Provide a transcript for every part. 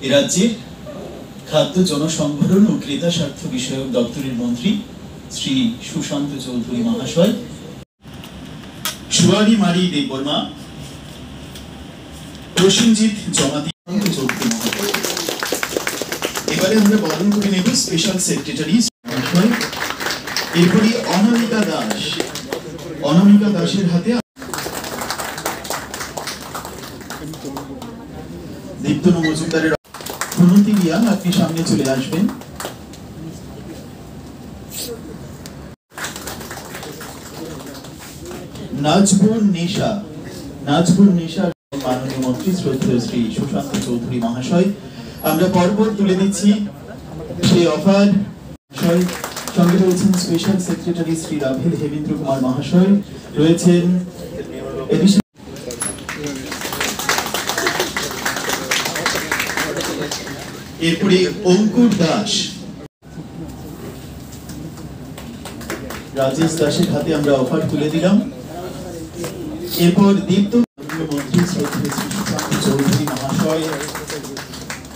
এ রাজ্যের খাদ্য জনসংভরণ ও ক্রেতা স্বার্থ বিষয়ক দপ্তরের মন্ত্রী শ্রী সুশান্ত চৌধুরী মহাশয়, সুয়ারি মারি দেববর্মা, প্রসেনজিৎ জমাতি চৌধুরী মহাশয়। এবারে আমরা বরণ করে নেব স্পেশাল সেক্রেটারি মহাশয়। এরপরে অনামিকা দাসের হাতে দীপ্তন মজুমদারের প্রণতি মিয়া, আপনি সামনে চলে আসবেন। নাজবুন নেশা মাননীয় মন্ত্রী শ্রদ্ধেয় শ্রী সুশান্ত চৌধুরী মহাশয়। আমরা পরপর তুলে দিচ্ছি সেই অফার। সঙ্গে রয়েছেন special secretary Shri ravel Hemendra Kumar মহাশয়, রয়েছেন এরপরে অঙ্কুর দাস, রাজেশ দাসের হাতে আমরা অফার তুলে দিলাম। এরপর দীপ্ত মন্ত্রী শ্রদ্ধেয় শ্রী সুশান্ত চৌধুরী মহাশয়,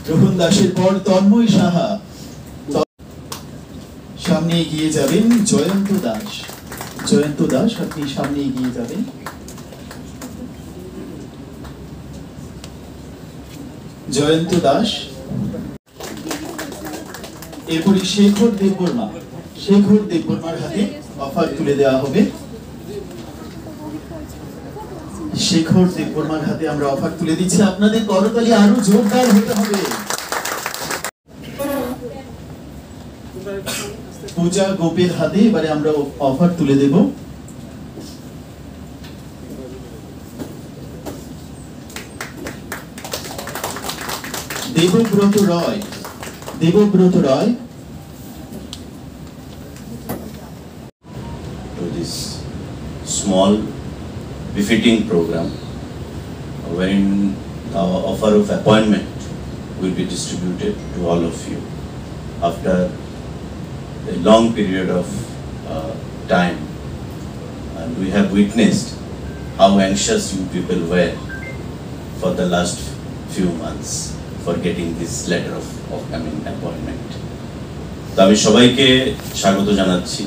রোহন দাসের পর তন্ময় সাহা, সামনে এগিয়ে যাবেন জয়ন্ত দাস, আপনি সামনে এগিয়ে যাবেন। জয়ন্ত দাস। এরপরে শেখর দেববর্মার হাতে অফার তুলে দেওয়া হবে। শেখর দেববর্মার হাতে আমরা অফার তুলে দিচ্ছি। আপনাদের করতালি আরো জোরদার হতে হবে। পূজা গোপের হাতে এবারে আমরা অফার তুলে দেব। দেবব্রত রয়। To this small befitting program wherein our offer of appointment will be distributed to all of you after a long period of time, and we have witnessed how anxious you people were for the last few months for getting this letter of appointment. তো আমি সবাইকে স্বাগত জানাচ্ছি,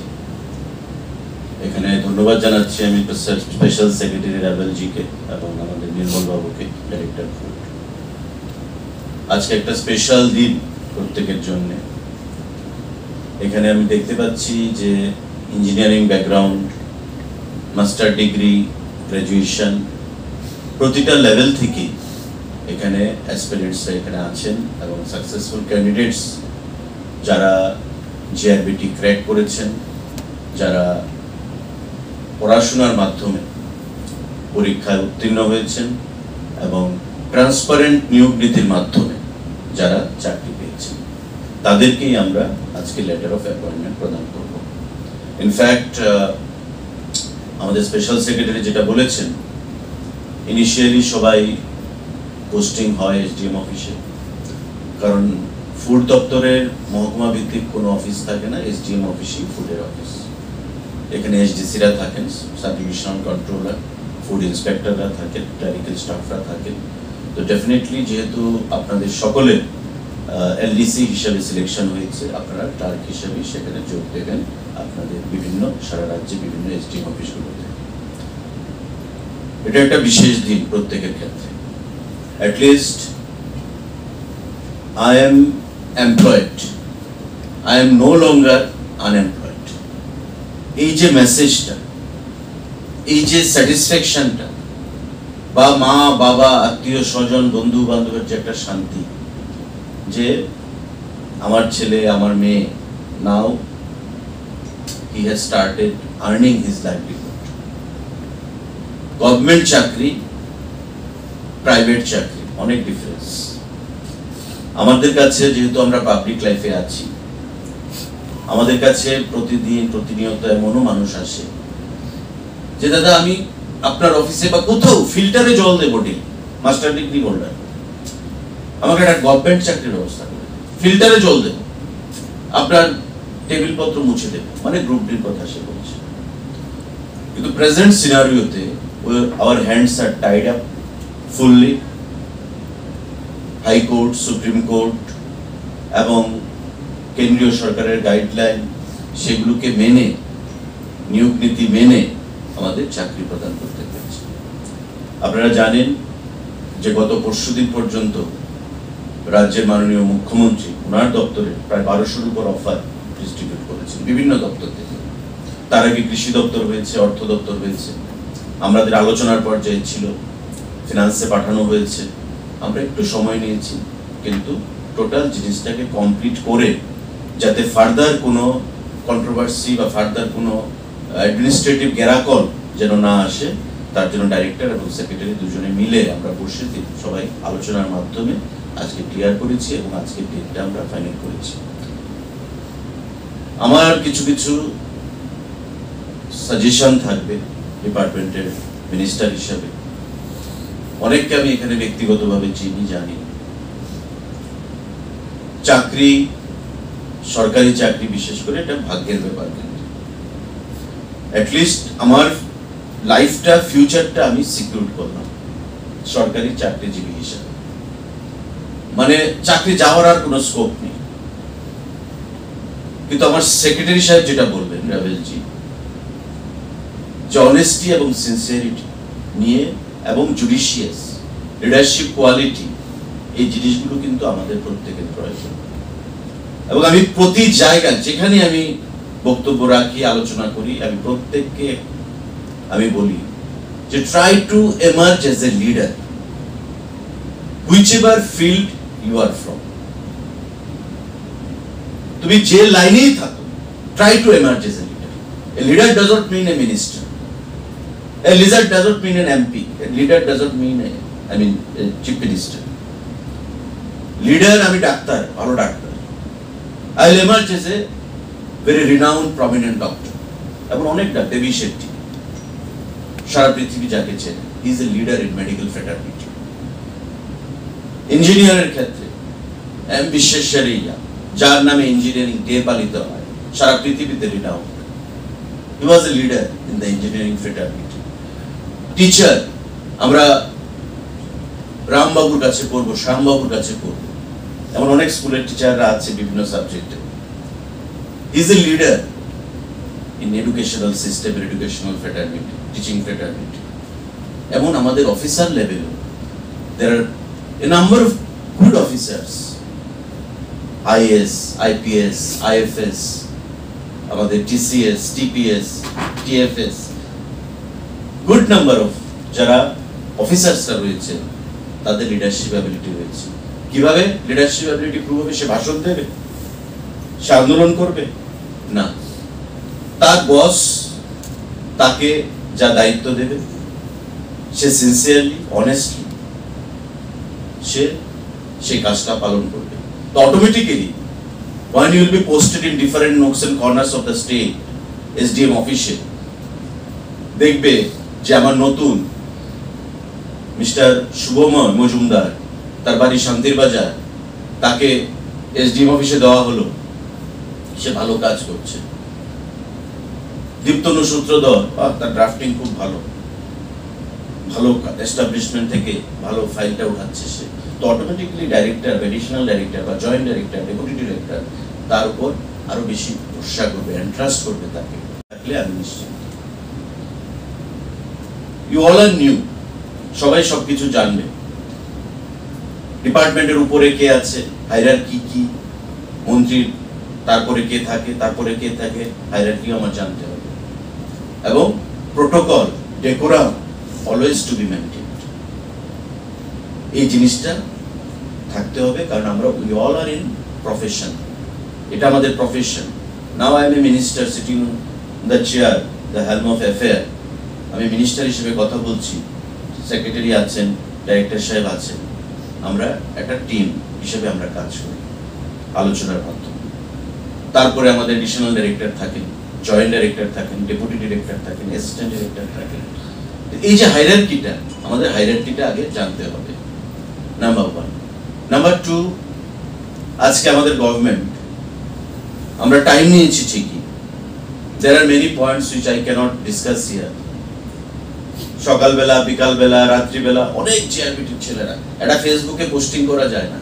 এখানে ধন্যবাদ জানাচ্ছি আমি special secretary ravel GK এবং আমাদের নির্মল বাবুকে, ডাইরেক্টর ফুড। আজকে একটা স্পেশাল দিন প্রত্যেকের জন্য। এখানে আমি দেখতে পাচ্ছি যে engineering background, master degree, graduation, প্রতিটা লেভেল থেকে এখানে অ্যাসপিরেন্টসরা এখানে আছেন এবং সাকসেসফুল ক্যান্ডিডেটস যারা জিআরবিটি ক্র্যাক করেছেন, যারা পড়াশোনার মাধ্যমে পরীক্ষায় উত্তীর্ণ হয়েছেন এবং ট্রান্সপারেন্ট নিয়োগ নীতির মাধ্যমে যারা চাকরি পেয়েছেন, তাদেরকেই আমরা আজকে লেটার অফ অ্যাপয়েন্টমেন্ট প্রদান করব। ইনফ্যাক্ট আমাদের স্পেশাল সেক্রেটারি যেটা বলেছেন, ইনিশিয়ালি সবাই পোস্টিং হয় এসডিএম অফিসে, কারণ ফুড দপ্তরের মহকুমা ভিত্তিক কোনো অফিস থাকে না, এসডিএম অফিসই ফুডের অফিস। এখানে এসডিসিরা থাকেন, সাব ডিভিশনাল কন্ট্রোলার, ফুড ইন্সপেক্টররা থাকেন, ক্লারিক্যাল স্টাফরা থাকেন। তো ডেফিনেটলি যেহেতু আপনাদের সকলের এলডিসি হিসাবে সিলেকশন হয়েছে, আপনারা ক্লার্ক হিসাবে সেখানে যোগ দেবেন আপনাদের বিভিন্ন সারা রাজ্যে বিভিন্ন এসডিএম অফিসগুলোতে। এটা একটা বিশেষ দিন প্রত্যেকের ক্ষেত্রে। At least I am employed. I am no longer unemployed. এই যে মেসেজটা, এই যে স্যাটিসফ্যাকশনটা, বা মা বাবা আত্মীয় স্বজন বন্ধু বান্ধবের যে একটা শান্তি, যে আমার ছেলে আমার মেয়ে now he has started earning his livelihood. Government চাকরি, প্রাইভেট চাকরি অনেক ডিফারেন্স। আমাদের কাছে যেহেতু আমরা পাবলিক লাইফে আছি, আমাদের কাছে প্রতিনিয়ত এমনও মানুষ আসে যে দাদা আমি আপনার অফিসে বা কোথাও ফিল্টারে জল দেবো, মাস্টার ডিগ্রি হোল্ডার, আমাকে একটা গভর্নমেন্ট চাকরির ব্যবস্থা করে ফিল্টারে জল দেবো, আপনার টেবিল পত্র মুছে দেবো, মানে গ্রুপ ডির কথা সে বলছে। কিন্তু প্রেজেন্ট সিনারিওতে our hands are tied up fully high court, supreme court এবং কেন্দ্রীয় সরকারের গাইডলাইন সেগুলোকে মেনে, নিয়োগ নীতি মেনে আমাদের চাকরি প্রদান করতে পেরেছে। আপনারা জানেন যে গত পরশুদিন পর্যন্ত রাজ্যের মাননীয় মুখ্যমন্ত্রী ওনার দপ্তরে প্রায় 1200-র উপর অফার ডিস্ট্রিবিউট করেছেন বিভিন্ন দপ্তর থেকে। তার আগে কৃষি দপ্তর হয়েছে, অর্থ দপ্তর হয়েছে, আমাদের আলোচনার পর্যায়ে ছিল, ফিনান্সে পাঠানো হয়েছে। আমরা একটু সময় নিয়েছি, কিন্তু টোটাল জিনিসটাকে কমপ্লিট করে যাতে ফার্দার কোনো কন্ট্রোভার্সি বা ফার্দার কোনো অ্যাডমিনিস্ট্রেটিভ গ্যারাকল যেন না আসে, তার জন্য ডাইরেক্টর এবং সেক্রেটারি দুজনে মিলে আমরা বসে সবাই আলোচনার মাধ্যমে আজকে ক্লিয়ার করেছি এবং আজকে ডেটটা আমরা ফাইনাল করেছি। আমার কিছু কিছু সাজেশন থাকবে ডিপার্টমেন্টের মিনিস্টার হিসাবে। অনেককে আমি এখানে ব্যক্তিগতভাবে চিনি, জানি। চাকরি, সরকারি চাকরি বিশেষ করে এটা ভাগ্যের ব্যাপার, কিন্তু অ্যাটলিস্ট আমার লাইফটা, ফিউচারটা আমি সিকিউর করলাম সরকারি চাকরিজীবী হিসাবে। মানে চাকরি যাওয়ার আর কোনো স্কোপ নেই। কিন্তু আমার সেক্রেটারি সাহেব যেটা বলবেন রাভেলজি, যে অনেস্টি এবং সিনসিয়ারিটি নিয়ে এবং জুডিশিয়াস লিডারশিপ কোয়ালিটি, এই জিনিসগুলো কিন্তু আমাদের প্রত্যেকের প্রয়োজন। এবং আমি প্রতি জায়গায় যেখানে আমি বক্তব্য রাখি, আলোচনা করি, আমি প্রত্যেককে আমি বলি যে try to emerge as a leader whichever field you are from. তুমি যে লাইনেই থাকো, try to emerge as a leader. A leader does not mean a minister, a leader does not mean an MP, a leader does not mean a chief minister. Leader, আমি ডাক্তার, ভালো ডাক্তার, I will emerge as a very renowned, prominent doctor. এবং অনেক doctor, দেবী শেট্টি, সারা পৃথিবী যাকে চেনে, he is a leader in medical fraternity. ইঞ্জিনিয়ারের ক্ষেত্রে এম বিশ্বেশ্বরাইয়া, যার নামে ইঞ্জিনিয়ারিং ডে পালিত হয়, সারা পৃথিবীতে renowned. He was a leader in the engineering fraternity. Teacher, আমরা রামবাবুর কাছে পড়বো, শ্যামবাবুর কাছে পড়বো, এমন অনেক স্কুলের টিচাররা আছে বিভিন্ন সাবজেক্টে। He is a leader in educational system, educational fraternity, teaching fraternity. এমন আমাদের অফিসার লেভেলে there are a number of good officers, IS, IPS, IFS, আমাদের TCS, TPS, TFS, good number of যারা অফিসার্সরা রয়েছে, তাদের লিডারশিপ অ্যাবিলিটি রয়েছে। কিভাবে লিডারশিপ অ্যাবিলিটি প্রুভ হবে? সে ভাষণ দেবে, সে আন্দোলন করবে না, তার বস তাকে যা দায়িত্ব দেবে, সে সিনসিয়ারলি, অনেস্টলি সে সেই কাজটা পালন করবে। তো automatically when you will be posted in different nooks and corners of the state, SDM official দেখবে যে আমার নতুন মিস্টার শুভময় মজুমদার, তার বাড়ি শান্তির বাজার, তাকে এসডিএম অফিসে দেওয়া হলো, সে ভালো কাজ করছে। দীপ্তনু সূত্রধর, তার ড্রাফটিং খুব ভালো, ভালো এস্টাবলিশমেন্ট থেকে ভালো ফাইলটা উঠাচ্ছে সে। তো অটোমেটিক্যালি ডাইরেক্টর, এডিশনাল ডাইরেক্টর বা জয়েন্ট ডাইরেক্টর, ডেপুটি ডিরেক্টর তার উপর আরো বেশি ভরসা করবে, এন্ট্রাস্ট করবে তাকে। থাকলে আমি নিশ্চিত ইউ অল আর নিউ, সবাই সবকিছু জানবে। ডিপার্টমেন্টের উপরে কে আছে, হায়ারার্কি কি, মন্ত্রীর তারপরে কে থাকে, তারপরে কে থাকে, হায়ারার্কি আমার জানতে হবে। এবং protocol, decorum always to be maintained, এই জিনিসটা থাকতে হবে। কারণ আমরা we all are in profession, এটা আমাদের profession. Now I am a minister sitting the chair, the helm of affair. আমি মিনিস্টার হিসেবে কথা বলছি, সেক্রেটারি আছেন, ডাইরেক্টর সাহেব আছেন, আমরা একটা টিম হিসেবে আমরা কাজ করি আলোচনার মাধ্যমে। তারপরে আমাদের এডিশনাল ডাইরেক্টর থাকেন, জয়েন্ট ডাইরেক্টর থাকেন, ডেপুটি ডিরেক্টর থাকেন, অ্যাসিস্ট্যান্ট ডিরেক্টর থাকেন। এই যে হায়ারার্কিটা, আমাদের হায়ারার্কিটা আগে জানতে হবে, নাম্বার 1। নাম্বার 2, আজকে আমাদের গভর্নমেন্ট, আমরা টাইম নিয়েছি ঠিকই, there are many points which I cannot discuss here. সকালবেলা, বিকালবেলা, রাত্রিবেলা অনেক জিআরবিটির ছেলেরা, এটা ফেসবুকে পোস্টিং করা যায় না।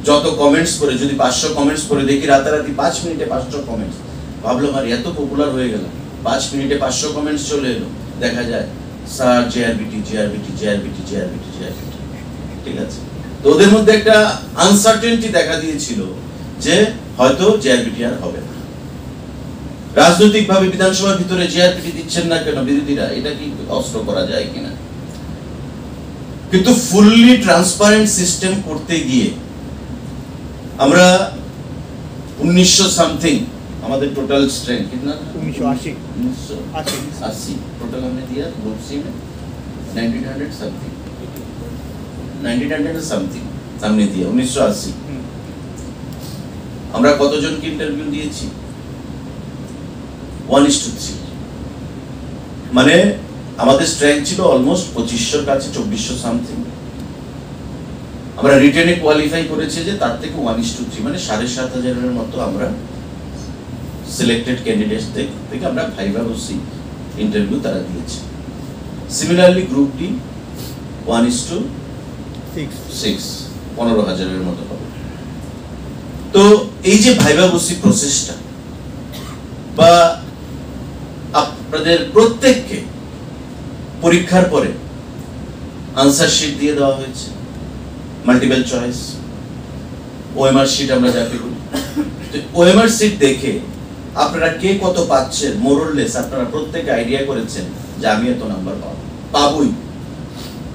যত কমেন্টস করে, যদি 500 কমেন্টস করে দেখি রাতারাতি 5 মিনিটে 500 কমেন্টস, ভাবলাম আর এত পপুলার হয়ে গেল, 5 মিনিটে 500 কমেন্টস চলে এলো। দেখা যায় sir GRBT GRBT GRBT GRBT GRBT, ঠিক আছে। তো ওদের মধ্যে একটা আনসার্টেনটি দেখা দিয়েছিল যে হয়তো জিআরবিটি আর হবে না। রাজনৈতিকভাবে বিধানসভার ভিতরে জিআরবিটি দিচ্ছেন না কেন বিরোধীরা, এটা কি অস্ত্র করা যায় কিনা? কিন্তু ফুললি ট্রান্সপারেন্ট সিস্টেম করতে গিয়ে আমরা 1900 সামথিং আমাদের টোটাল স্ট্রেংথ कितना 1980 टोटल हमने दिया ग्रुप सी में 1900 समथिंग 1900 समथिंग हमने दिया 1980। আমরা কতজনকে ইন্টারভিউ দিয়েছি? 1:3। মানে আমাদের স্ট্রেংথ ছিল অলমোস্ট 2500 কাছে, 2400 সামথিং। আমরা রিটেনে কোয়ালিফাই করেছে যে তার থেকে 1:3, মানে 7500 এর মতো আমরা সিলেক্টেড ক্যান্ডিডেটস থেকে আমরা ভাইভা বসি ইন্টারভিউ তারা দিয়েছে। সিমিলারলি গ্রুপ ডি 1:6, 15,000 এর মতো হবে। তো এই যে ভাইভা বসি প্রসেসটা, বা আপনাদের প্রত্যেককে পরীক্ষার পরে আনসার শিট দিয়ে দেওয়া হয়েছে, মাল্টিপল চয়েস ওএমআর শিট আমরা যাকে বলি। তো ওএমআর শিট দেখে আপনারা কে কত পাচ্ছেন মোরলেস আপনারা প্রত্যেকে আইডিয়া করেছেন যে আমি এত নাম্বার পাবই,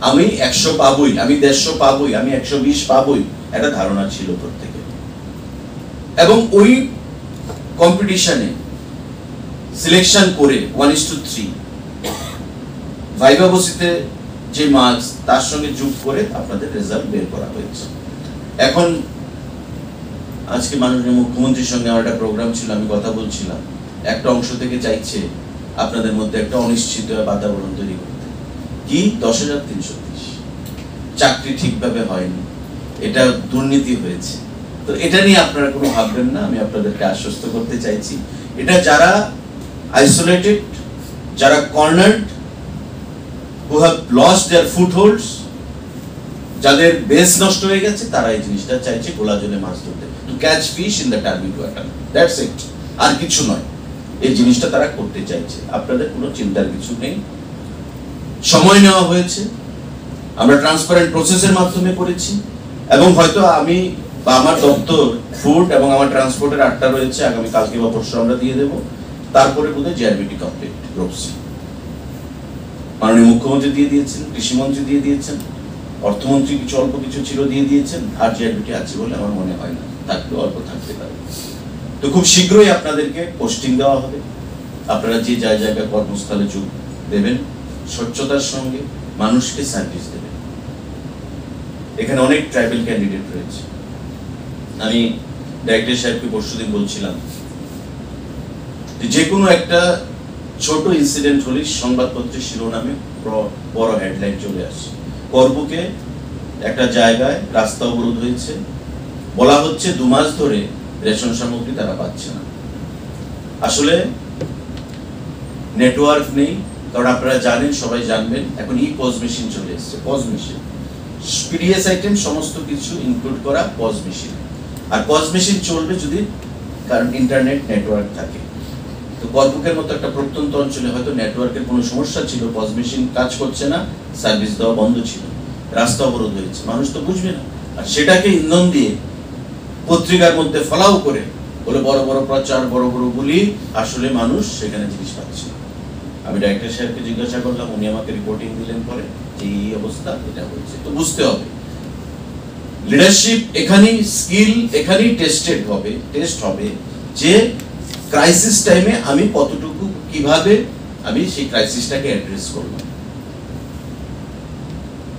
আমি 100 পাবই, আমি 150 পাবই, আমি 120 পাবই, একটা ধারণা ছিল প্রত্যেকে। এবং ওই কম্পিটিশনে সিলেকশন করে 1:3 ভাইভা বসিতে যে মার্কস তার সঙ্গে যোগ করে আপনাদের রেজাল্ট বের করা হয়েছে। এখন আজকে মাননীয় মুখ্যমন্ত্রীর সঙ্গে আমার একটা প্রোগ্রাম ছিল, আমি কথা বলছিলাম, একটা অংশ থেকে চাইছে আপনাদের মধ্যে একটা অনিশ্চিত বাতাবরণ তৈরি করতে। কি 10,330 চাকরি ঠিকভাবে হয়নি, এটা দুর্নীতি হয়েছে। তো এটা নিয়ে আপনারা কোনো ভাববেন না, আমি আপনাদেরকে আশ্বস্ত করতে চাইছি। এটা যারা আইসোলেটেড, যারা কর্নার্ড, who have lost their footholds, যাদের বেস নষ্ট হয়ে গেছে, তারা এই জিনিসটা চাইছে গোলা জলে মাছ ধরতে, to catch fish in the turbid water, that's it, আর কিছু নয়। এই জিনিসটা তারা করতে চাইছে, আপনাদের কোনো চিন্তার কিছু নেই। সময় নেওয়া হয়েছে, আমরা ট্রান্সপারেন্ট প্রসেসের মাধ্যমে করেছি, এবং হয়তো আমি বা আমার দপ্তর ফুড এবং আমার ট্রান্সপোর্টের 8টা রয়েছে, আগামী কালকে বা পরশু আমরা দিয়ে দেব। তারপরে বোধহয় জিআরবিটি কমপ্লিট গ্রুপ সি মাননীয় মুখ্যমন্ত্রী দিয়ে দিয়েছেন, কৃষিমন্ত্রী দিয়ে দিয়েছেন, অর্থমন্ত্রী কিছু অল্প কিছু ছিল দিয়ে দিয়েছেন, আর জিআরবিটি আছে বলে আমার মনে হয় না, থাকলেও অল্প থাকতে পারে। তো খুব শীঘ্রই আপনাদেরকে পোস্টিং দেওয়া হবে, আপনারা যে জায়গায় কর্মস্থলে যোগ দেবেন, স্বচ্ছতার সঙ্গে মানুষকে সার্ভিস দেবেন। এখানে অনেক ট্রাইবাল ক্যান্ডিডেট রয়েছে। আমি ডাইরেক্টর সাহেবকে পরশুদিন বলছিলাম যে কোনো একটা ছোট ইনসিডেন্ট হলে সংবাদপত্রের শিরোনামে বড় হেডলাইন চলে আসে। করবুকে একটা জায়গায় রাস্তা অবরোধ হয়েছে, বলা হচ্ছে 2 মাস ধরে রেশন সামগ্রী তারা পাচ্ছে না। আসলে নেটওয়ার্ক নেই, কারণ আপনারা জানেন, সবাই জানবেন, এখন পজ মেশিন চলে এসেছে। পজ মেশিন, পিডিএস আইটেম সমস্ত কিছু ইনক্লুড করা পজ মেশিন। আর পজ মেশিন চলবে যদি কারণ ইন্টারনেট নেটওয়ার্ক থাকে। তো করবুকের মতো একটা প্রত্যন্ত অঞ্চলে হয়তো নেটওয়ার্কের কোনো সমস্যা ছিল, পজ মেশিন কাজ করছে না, সার্ভিস দেওয়া বন্ধ ছিল, রাস্তা অবরোধ হয়েছে, মানুষ তো বুঝবে না। আর সেটাকে ইন্ধন দিয়ে পত্রিকার মধ্যে ফলাও করে বলে বড় বড় প্রচার, বড় বড় গুলি, আসলে মানুষ সেখানে জিনিস পাচ্ছে না। আমি ডাইরেক্টর সাহেবকে জিজ্ঞাসা করলাম, উনি আমাকে রিপোর্টিং দিলেন পরে যে এই অবস্থা, এটা হয়েছে। তো বুঝতে হবে লিডারশিপ এখানেই, স্কিল এখানেই টেস্ট হবে যে ক্রাইসিস টাইমে আমি কতটুকু, কিভাবে আমি সেই ক্রাইসিসটাকে অ্যাড্রেস করব,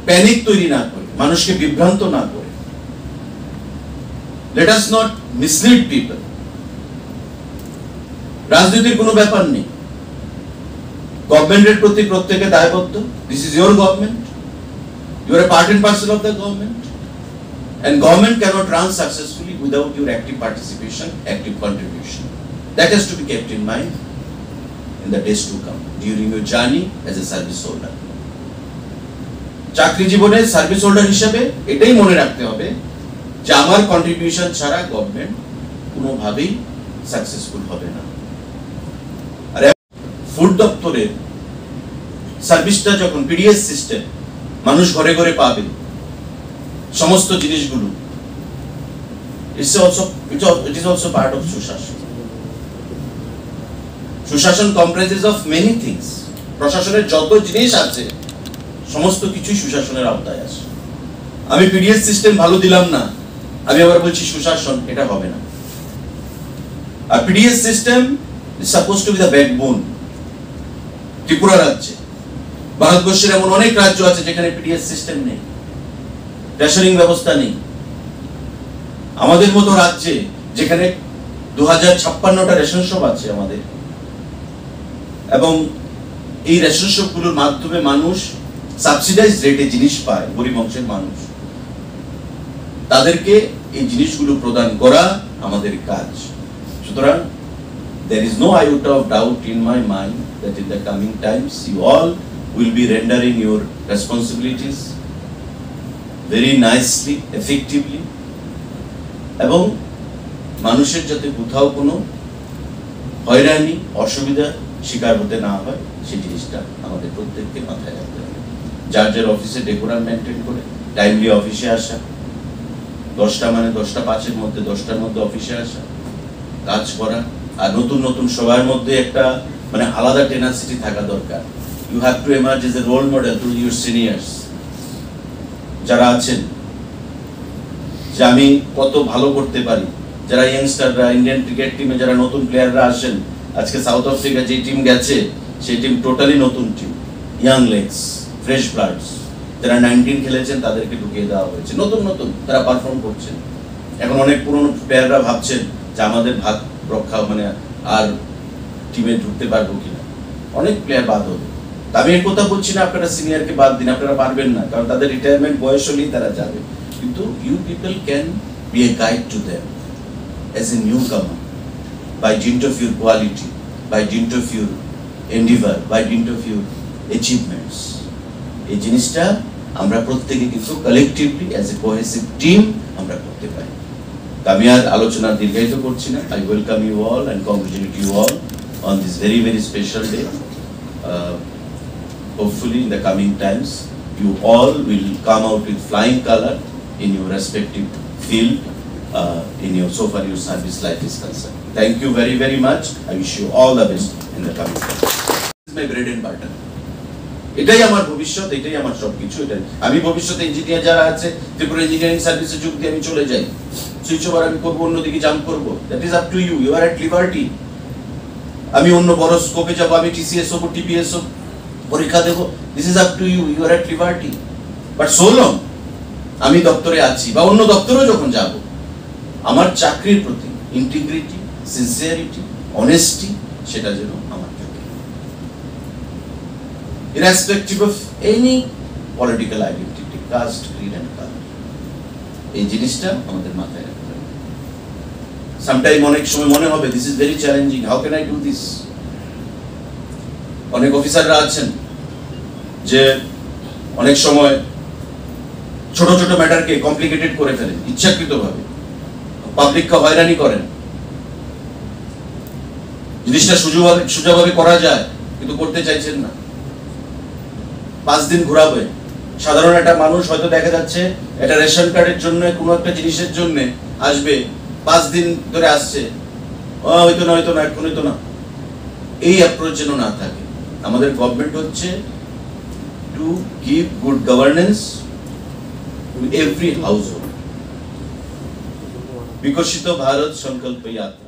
প্যানিক তৈরি না করে, মানুষকে বিভ্রান্ত না করে। Let us not mislead people. রাজনীতির কোনো ব্যাপার নেই, গভর্নমেন্টের প্রতি প্রত্যেকে দায়বদ্ধ। This is your government, you are a part and parcel of the government, and government cannot run successfully without your active participation, active contribution. That has to be kept in mind in the days to come during your journey as a service holder. চাকরি জীবনে service holder হিসেবে এটাই মনে রাখতে হবে যে আমার contribution ছাড়া গভর্নমেন্ট কোনোভাবেই সাকসেসফুল হবে না। আর ফুড দপ্তরের সার্ভিসটা যখন পিডিএস সিস্টেম মানুষ ঘরে ঘরে পাবে সমস্ত জিনিসগুলো, it is also part of সুশাসন। সুশাসন কম্প্রাইজেস অফ মেনি থিংস। প্রশাসনের যত জিনিস আছে সমস্ত কিছুই সুশাসনের আওতায় আসে। আমি পিডিএস সিস্টেম ভালো দিলাম না, আমি আবার বলছি সুশাসন, এটা হবে না। আর PDS system is suppose to be the backbone. Tripura রাজ্যে, ভারতবর্ষের এমন অনেক রাজ্য আছে যেখানে পিডিএস সিস্টেম নেই, রেশনিং ব্যবস্থা নেই। আমাদের মতো রাজ্যে যেখানে 2056টা রেশন শপ আছে আমাদের, এবং এই রেশন শপগুলোর মাধ্যমে মানুষ সাবসিডাইজ রেটে জিনিস পায়, গরিব অংশের মানুষ, তাদেরকে এই জিনিসগুলো প্রদান করা আমাদের কাজ। সুতরাং there is no iota of doubt in my mind that in the coming times you all will be rendering your responsibilities very nicely, effectively, এবং মানুষের যাতে কোথাও কোনো হয়রানি অসুবিধা শিকার হতে না হয় সেই জিনিসটা আমাদের প্রত্যেককে মাথায় রাখতে হবে। যার যার অফিসে ডেকোরাম মেনটেন করে টাইমলি অফিসে আসা, 10টা মানে 10টা 5-এর মধ্যে 10টার মধ্যে অফিসে আসা, কাজ করা। আর নতুন নতুন সবার মধ্যে একটা মানে আলাদা টেনাসিটি থাকা দরকার। You have to emerge as a role model to your seniors যারা আছেন, যে আমি কত ভালো করতে পারি। যারা ইয়াংস্টাররা, ইন্ডিয়ান ক্রিকেট টিমে যারা নতুন প্লেয়াররা আসেন, আজকে সাউথ আফ্রিকা যে টিম গেছে সেই টিম টোটালি নতুন team, young legs, fresh bloods. যারা 19 খেলেছেন তাদেরকে ঢুকিয়ে দেওয়া হয়েছে, নতুন নতুন তারা পারফর্ম করছেন। এখন অনেক পুরনো প্লেয়াররা ভাবছেন যে আমাদের ভাগ রক্ষা মানে আর টিমে ঢুকতে পারবো কিনা, অনেক প্লেয়ার বাদ হবে। আমি এর কথা বলছি না আপনারা সিনিয়রকে বাদ দিন, আপনারা পারবেন না, কারণ তাদের রিটায়ারমেন্ট বয়স হলেই তারা যাবে। কিন্তু you people can be a guide to them as a newcomer by dint of your quality, by dint of your endeavor, by dint of your achievements. এই জিনিসটা আমরা প্রত্যেকে কিন্তু collectively as a cohesive team আমরা করতে পারি। আমি আর আলোচনা দীর্ঘায়িত করছি না। I welcome you all and congratulate you all on this very very special day. Hopefully in the coming times you all will come out with flying color in your respective field, in your so far your service life is concerned. Thank you very very much. I wish you all the best in the coming times. This is my bread and butter. এটাই আমার ভবিষ্যৎ, এটাই আমার সবকিছু। এটাই আমি ভবিষ্যতে engineer যারা আছে ত্রিপুরা ইঞ্জিনিয়ারিং সার্ভিসে যোগ দিয়ে আমি চলে যাই, সুইচ ওভার আমি করবো, অন্যদিকে জাম্প করবো, that is up to you, you are at liberty. আমি অন্য বড় স্কোপে যাবো, আমি টিসিএস হবো, টিপিএস হবো, পরীক্ষা দেবো, this is up to you, you are at liberty. But so long আমি দপ্তরে আছি বা অন্য দপ্তরেও যখন যাব, আমার চাকরির প্রতি ইন্টিগ্রিটি, সিনসিয়ারিটি, অনেস্টি সেটা যেন আমার থাকে, irrespective of any political identity, caste, creed and color। এই জিনিসটা আমাদের মাথায় রাখতে হবে। সামটাইম অনেক সময় মনে হবে this is very challenging, how can I do this. অনেক অফিসাররা আছেন যে অনেক সময় ছোট ছোট ম্যাটারকে কমপ্লিকেটেড করে ফেলেন ইচ্ছাকৃতভাবে, পাবলিককে হয়রানি করেন। জিনিসটা সোজাভাবে করা যায় কিন্তু করতে চাইছেন না, 5 দিন ঘোরাবে। সাধারণ একটা মানুষ হয়তো দেখা যাচ্ছে একটা রেশন কার্ডের জন্য কোনো একটা জিনিসের জন্য আসবে, 5 দিন ধরে আসছে, হয়তো না এখন হয়তো না। এই অ্যাপ্রোচ যেন না থাকে। আমাদের গভর্নমেন্ট হচ্ছে to give good governance to every house hold. বিকশিত ভারত সংকল্প যাত্রা।